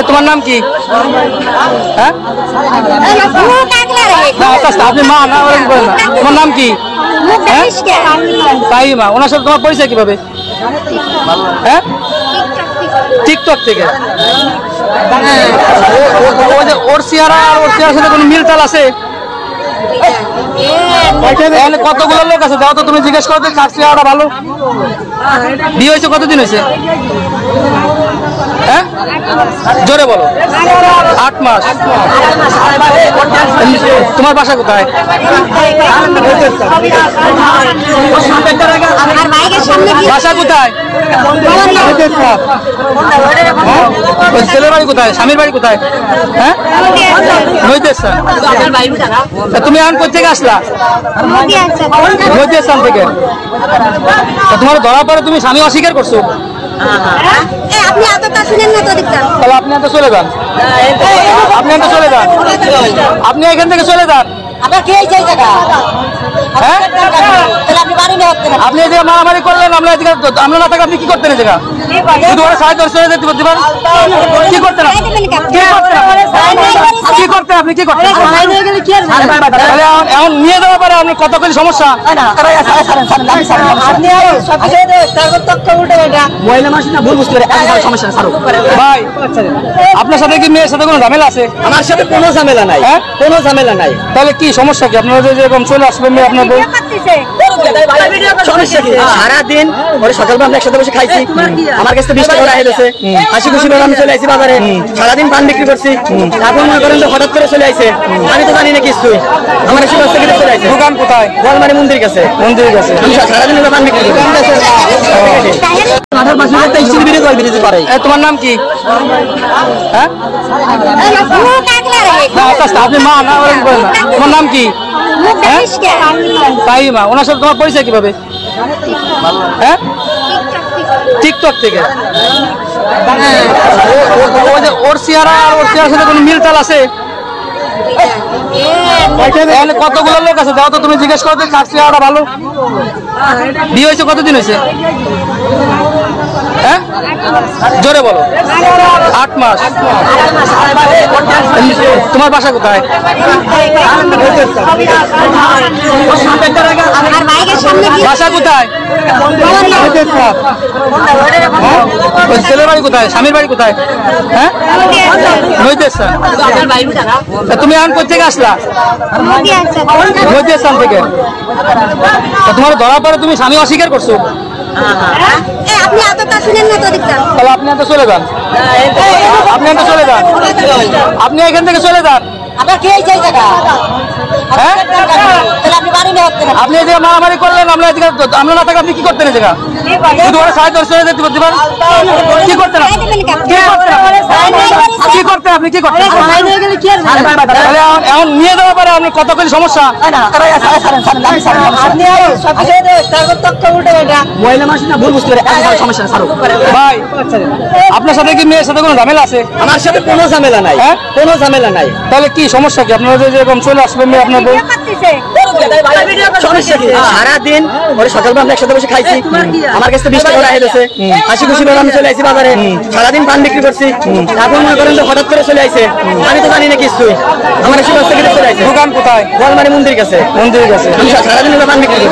তোমার নাম কি? আপনি মা না, তোমার নাম কি? তাইমা। ওনার সাথে তোমার পরিচয় কিভাবে? হ্যাঁ, টিকটক থেকে। ওর চেহারা আর ওর চেহারার সাথে কোনো মিলতাল আছে? কতগুলো লোক আছে যাও তো, তুমি জিজ্ঞেস করো তো কার চেহারাটা ভালো। বিয়ে হয়েছে কতদিন হয়েছে? হ্যাঁ, জোরে বলো। 8 মাস। তোমার বাসা কোথায়? বাসা কোথায়? ছেলের বাড়ি কোথায়? স্বামীর বাড়ি কোথায়? হ্যাঁ, তুমি এখন কোথা থেকে আসলা? নদীস্থান থেকে। তোমার ধরা পরে তুমি স্বামী অস্বীকার করছো? তাহলে আপনি এত চলে যান, আপনি এত চলে যান, আপনি এখান থেকে চলে যান। আপনি এই জায়গায় মারামারি করলেন, আমরা আমরা না থাকলে আপনি কি করতেন? এই জায়গা শুধু সাহায্য চলে যেতে পারতেন, কি করতেন? কি করতেন আপনি? কি করতেন? এখন নিয়ে যাওয়ার পরে আপনার কতগুলি সমস্যা। ভাই, আপনার সাথে কি মেয়ের সাথে কোনো ঝামেলা আছে? আমার সাথে কোনো ঝামেলা নাই। হ্যাঁ, কোনো ঝামেলা নাই। তাহলে কি সমস্যা কি? আপনারা যেরকম চলে আসবেন মেয়ে আপনার বউ, সারাদিন ওরে সকালবেলা আমরা একসাথে বসে খাইছি, আমার কাছে 20 টাকা রাখে দিয়েছে, হাসি খুশি ভাবে আমি চলে আসি বাজারে, সারাদিন পান বিক্রি করছি। এখন মনে করেন যে হঠাৎ করে চলে আসে, আমি তো জানি না কিছু। আমার এসে রাস্তা থেকে চলে আসে। দোকান কোথায়? গোলমারি মন্দির কাছে। মন্দির কাছে। সারাদিন পান বিক্রি করি। তোমার নাম কি? হ্যাঁ, আপনি মা না, তোমার নাম কি? তাইমা। ওনার সাথে তোমার পরিচয় কিভাবে? হ্যাঁ, টিকটক থেকে। ওর চেহারা আর ওর চেহারার সাথে কোনো মিলতাল আছে? কতগুলো লোক আছে যাও তো, তুমি জিজ্ঞেস করো তো কার চেহারাটা ভালো। বিয়ে হয়েছে কতদিন হয়েছে? হ্যাঁ, জোরে বলো। 8 মাস। তোমার বাসা কোথায়? বাসা কোথায়? ছেলের বাড়ি কোথায়? স্বামীর বাড়ি কোথায়? হ্যাঁ, নদীস্থান। তুমি এখন কোথা থেকে আসলা? নদীস্থান থেকে। তোমার ধরা পরে তুমি স্বামী অস্বীকার করছো? তাহলে আপনি এত চলে যান, আপনি এত চলে যান, আপনি এখান থেকে চলে যান। হ্যাঁ, আপনি এই জায়গায় মারামারি করলেন, আমরা আমরা না থাকলে আপনি কি করতেন? এই জায়গা শুধু সাহায্য চলে যেতে পারতেন, কি করতেন? কি করতেন আপনি? কি করতেন? এখন নিয়ে যাওয়ার পরে আপনার কতগুলি সমস্যা। ভাই, আপনার সাথে কি মেয়ের সাথে কোনো ঝামেলা আছে? আমার সাথে কোনো ঝামেলা নাই। হ্যাঁ, কোনো ঝামেলা নাই। তাহলে কি সমস্যা কি? আপনারা যেরকম চলে আসবেন মেয়ে আপনার বউ, সারাদিন ওরে সকালবেলা আমরা একসাথে বসে খাইছি, আমার কাছে 20 টাকা রাখে দিয়েছে, হাসি খুশি ভাবে আমি চলে আসি বাজারে, সারাদিন পান বিক্রি করছি। এখন মনে করেন যে হঠাৎ করে চলে আসে, আমি তো জানি না কিছু। আমার এসে রাস্তা থেকে চলে আসে। দোকান কোথায়? গোলমারি মন্দির কাছে। মন্দির কাছে। সারাদিন পান বিক্রি করি।